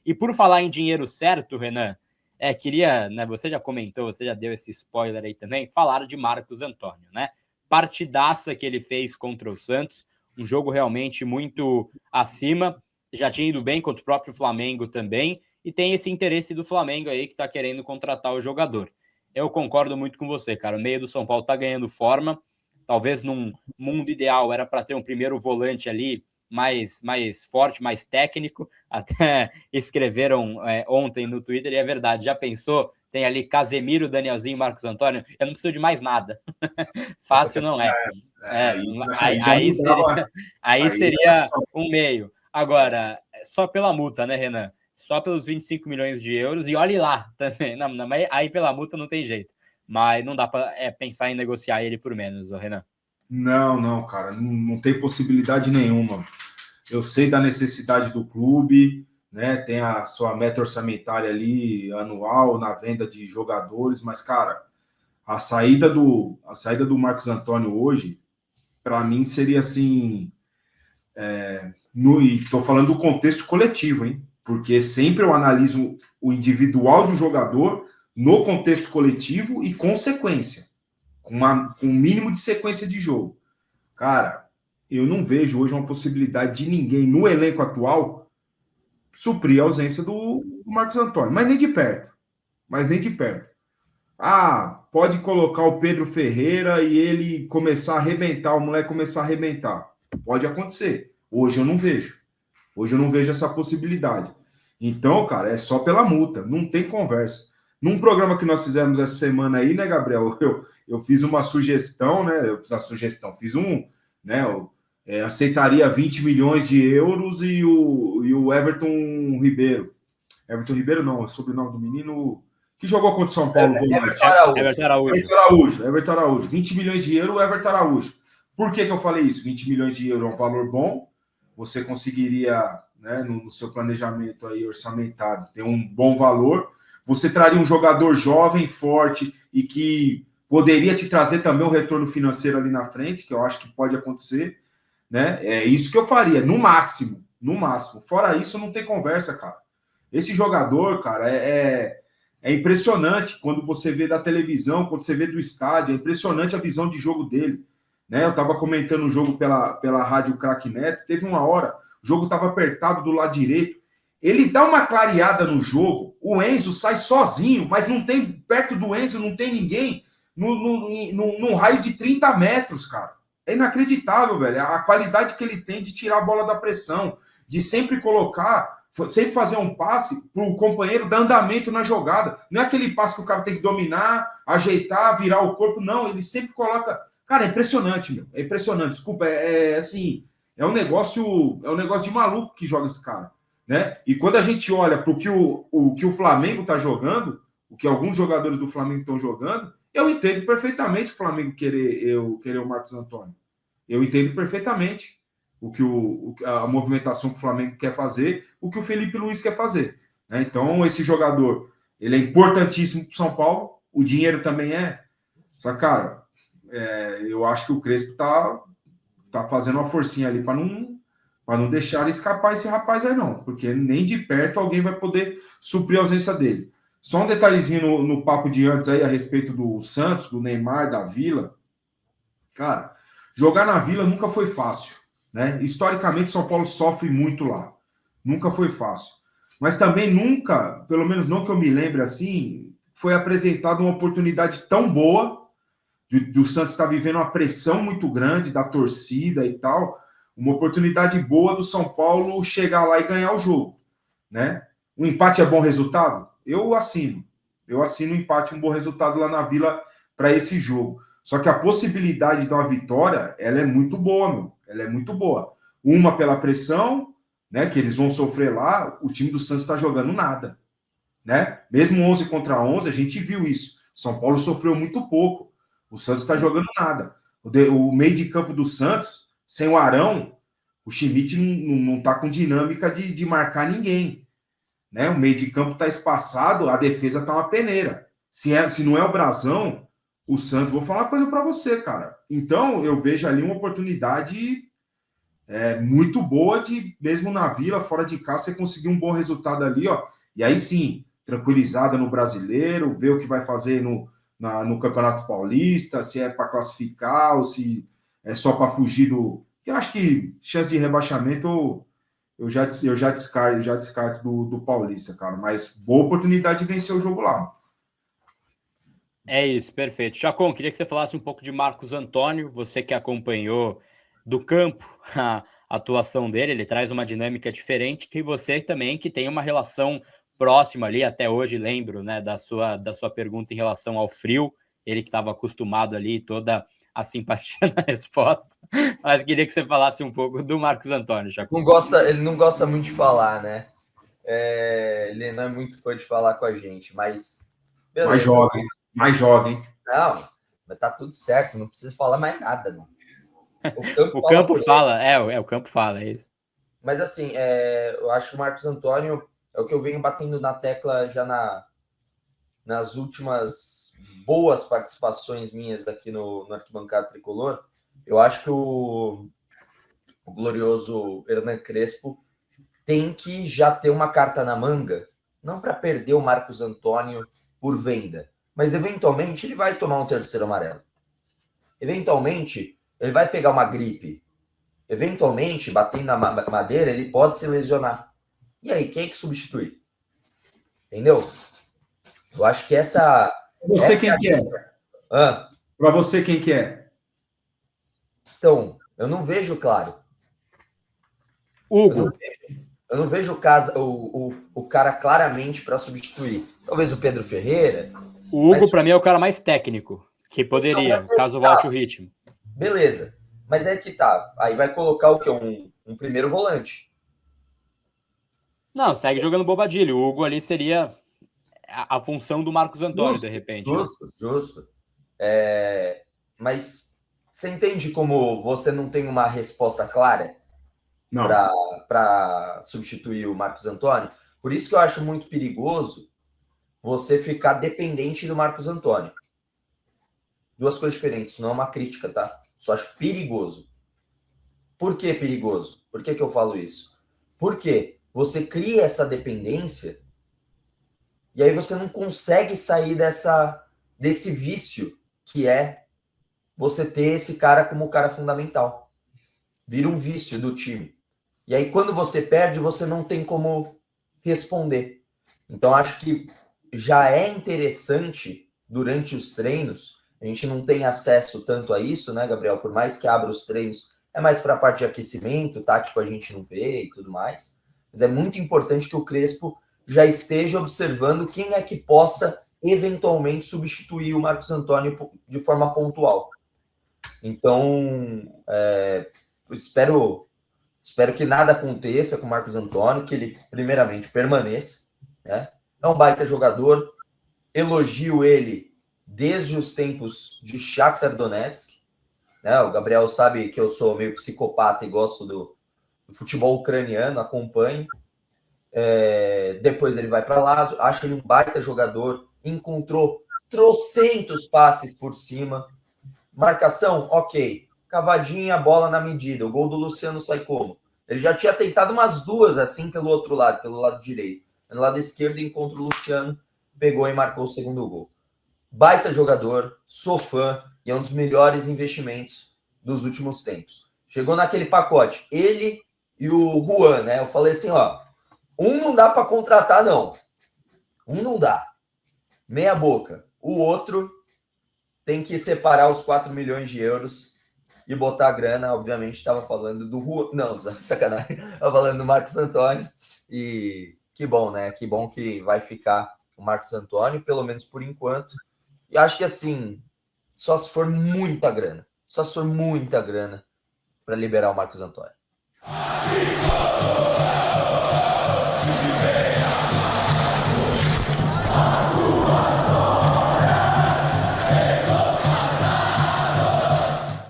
E por falar em dinheiro certo, Renan, queria, né, você já comentou, você já deu esse spoiler aí também, falaram de Marcos Antônio, né? Partidaça que ele fez contra o Santos, um jogo realmente muito acima, já tinha ido bem contra o próprio Flamengo também, e tem esse interesse do Flamengo aí que tá querendo contratar o jogador. Eu concordo muito com você, cara, o meio do São Paulo tá ganhando forma, talvez num mundo ideal era para ter um primeiro volante ali mais forte, mais técnico, até escreveram ontem no Twitter, e é verdade, já pensou? Tem ali Casemiro, Danielzinho, Marcos Antônio, eu não preciso de mais nada. Fácil não é. Aí seria um meio. Agora, só pela multa, né, Renan? Só pelos 25 milhões de euros, e olhe lá também. Não, aí pela multa não tem jeito. Mas não dá para pensar em negociar ele por menos, Renan. Não, cara, não tem possibilidade nenhuma. Eu sei da necessidade do clube, né? Tem a sua meta orçamentária ali anual na venda de jogadores, mas, cara, a saída do Marcos Antônio hoje, para mim, seria assim. E estou falando do contexto coletivo, hein? Porque sempre eu analiso o individual de um jogador no contexto coletivo e com sequência, com um mínimo de sequência de jogo. Cara, eu não vejo hoje uma possibilidade de ninguém no elenco atual suprir a ausência do Marcos Antônio, mas nem de perto. Pode colocar o Pedro Ferreira e ele começar a arrebentar, o moleque começar a arrebentar. Pode acontecer. Hoje eu não vejo. Hoje eu não vejo essa possibilidade. Então, cara, é só pela multa. Não tem conversa. Num programa que nós fizemos essa semana aí, né, Gabriel? Eu fiz uma sugestão, né? Fiz um, né? Aceitaria 20 milhões de euros e o Everton Ribeiro. Everton Ribeiro não, é o sobrenome do menino que jogou contra o São Paulo. Everton Araújo. 20 milhões de euros, o Everton Araújo. Por que eu falei isso? 20 milhões de euros é um valor bom. Você conseguiria, né, no seu planejamento aí orçamentário, ter um bom valor. Você traria um jogador jovem, forte e que poderia te trazer também um retorno financeiro ali na frente, que eu acho que pode acontecer, né? É isso que eu faria, no máximo. Fora isso, não tem conversa, cara. Esse jogador, cara, é impressionante quando você vê da televisão, quando você vê do estádio, é impressionante a visão de jogo dele. Né? Eu estava comentando o jogo pela rádio Crack Neto, teve uma hora, o jogo estava apertado do lado direito, ele dá uma clareada no jogo, o Enzo sai sozinho, mas não tem, perto do Enzo não tem ninguém num raio de 30 metros, cara. É inacreditável, velho, a qualidade que ele tem de tirar a bola da pressão, de sempre sempre fazer um passe para o companheiro dar andamento na jogada. Não é aquele passe que o cara tem que dominar, ajeitar, virar o corpo, não, ele sempre coloca... Cara, é impressionante, meu. É impressionante. Desculpa, assim, é um negócio de maluco que joga esse cara, né? E quando a gente olha para o que o Flamengo tá jogando, o que alguns jogadores do Flamengo estão jogando, eu entendo perfeitamente o Flamengo querer o Marcos Antônio. Eu entendo perfeitamente a movimentação que o Flamengo quer fazer, o que o Felipe Luiz quer fazer, né? Então, esse jogador, ele é importantíssimo para o São Paulo, o dinheiro também é. Só, cara, eu acho que o Crespo tá fazendo uma forcinha ali para não deixar escapar esse rapaz aí, não. Porque nem de perto alguém vai poder suprir a ausência dele. Só um detalhezinho no papo de antes aí a respeito do Santos, do Neymar, da Vila. Cara, jogar na Vila nunca foi fácil, né? Historicamente, São Paulo sofre muito lá. Nunca foi fácil. Mas também nunca, pelo menos não que eu me lembre assim, foi apresentada uma oportunidade tão boa do Santos estar vivendo uma pressão muito grande da torcida e tal, uma oportunidade boa do São Paulo chegar lá e ganhar o jogo, né? O empate é bom resultado? Eu assino o empate, um bom resultado lá na Vila para esse jogo. Só que a possibilidade de uma vitória, ela é muito boa, meu. Ela é muito boa. Uma pela pressão, né, que eles vão sofrer lá, o time do Santos está jogando nada, né? Mesmo 11 contra 11, a gente viu isso. São Paulo sofreu muito pouco. O Santos está jogando nada. O meio de campo do Santos, sem o Arão, o Schmidt não está com dinâmica de marcar ninguém, né? O meio de campo está espaçado, a defesa está uma peneira. Se não é o Brasão, o Santos... Vou falar uma coisa para você, cara. Então, eu vejo ali uma oportunidade muito boa de, mesmo na Vila, fora de casa, você conseguir um bom resultado ali, ó. E aí sim, tranquilizada no Brasileiro, ver o que vai fazer no Campeonato Paulista, se é para classificar ou se é só para fugir do... Eu acho que chance de rebaixamento eu já descarto do Paulista, cara. Mas boa oportunidade de vencer o jogo lá. É isso, perfeito. Chacon, queria que você falasse um pouco de Marcos Antônio, você que acompanhou do campo a atuação dele, ele traz uma dinâmica diferente, que você também que tem uma relação próxima ali, até hoje lembro, né, da sua pergunta em relação ao frio, ele que estava acostumado ali, toda a simpatia na resposta, mas queria que você falasse um pouco do Marcos Antônio, Chacon. Ele não gosta muito de falar, né? Ele não é muito fã de falar com a gente, mas beleza. Mais joga, hein? Não, mas tá tudo certo, não precisa falar mais nada, não. O campo fala, o campo fala, é isso. Mas assim, eu acho que o Marcos Antônio é o que eu venho batendo na tecla já nas últimas boas participações minhas aqui no Arquibancada Tricolor. Eu acho que o glorioso Hernan Crespo tem que já ter uma carta na manga, não para perder o Marcos Antônio por venda, mas eventualmente ele vai tomar um terceiro amarelo. Eventualmente, ele vai pegar uma gripe. Eventualmente, batendo na madeira, ele pode se lesionar. E aí, quem é que substitui? Entendeu? Eu acho que essa... Você quem que é? Para você, quem que é? Então, eu não vejo claro. Hugo. Eu não vejo o cara claramente para substituir. Talvez o Pedro Ferreira. O Hugo, para mim, é o cara mais técnico, que poderia, então, caso volte o ritmo. Beleza. Mas é que tá. Aí vai colocar o quê? Um primeiro volante. Não, segue jogando Bobadilho. O Hugo ali seria a função do Marcos Antônio, de repente. Justo. Mas você entende como você não tem uma resposta clara para substituir o Marcos Antônio? Por isso que eu acho muito perigoso você ficar dependente do Marcos Antônio. Duas coisas diferentes, isso não é uma crítica, tá? Só acho perigoso. Por que perigoso? Por que eu falo isso? Porque você cria essa dependência e aí você não consegue sair desse vício que é você ter esse cara como cara fundamental. Vira um vício do time. E aí quando você perde, você não tem como responder. Então acho que já é interessante durante os treinos, a gente não tem acesso tanto a isso, né, Gabriel? Por mais que abra os treinos, é mais para a parte de aquecimento, tático a gente não vê e tudo mais. Mas é muito importante que o Crespo já esteja observando quem é que possa eventualmente substituir o Marcos Antônio de forma pontual. Então, espero que nada aconteça com o Marcos Antônio, que ele primeiramente permaneça, né? É um baita jogador, elogio ele desde os tempos de Shakhtar Donetsk, né? O Gabriel sabe que eu sou meio psicopata e gosto do futebol ucraniano, acompanho. Depois ele vai para Lazio, acho ele um baita jogador, encontrou trocentos passes por cima, marcação, ok, cavadinha, bola na medida, o gol do Luciano sai como? Ele já tinha tentado umas duas assim pelo outro lado, pelo lado direito. No lado esquerdo encontra o Luciano, pegou e marcou o segundo gol. Baita jogador, sou fã e é um dos melhores investimentos dos últimos tempos. Chegou naquele pacote, ele e o Juan, né? Eu falei assim, ó, um não dá para contratar, não. Um não dá. Meia boca. O outro tem que separar os 4 milhões de euros e botar a grana. Obviamente, estava falando do Juan. Não, sacanagem. Estava falando do Marcos Antônio. E que bom, né? Que bom que vai ficar o Marcos Antônio, pelo menos por enquanto. E acho que assim, só se for muita grana. Só se for muita grana para liberar o Marcos Antônio.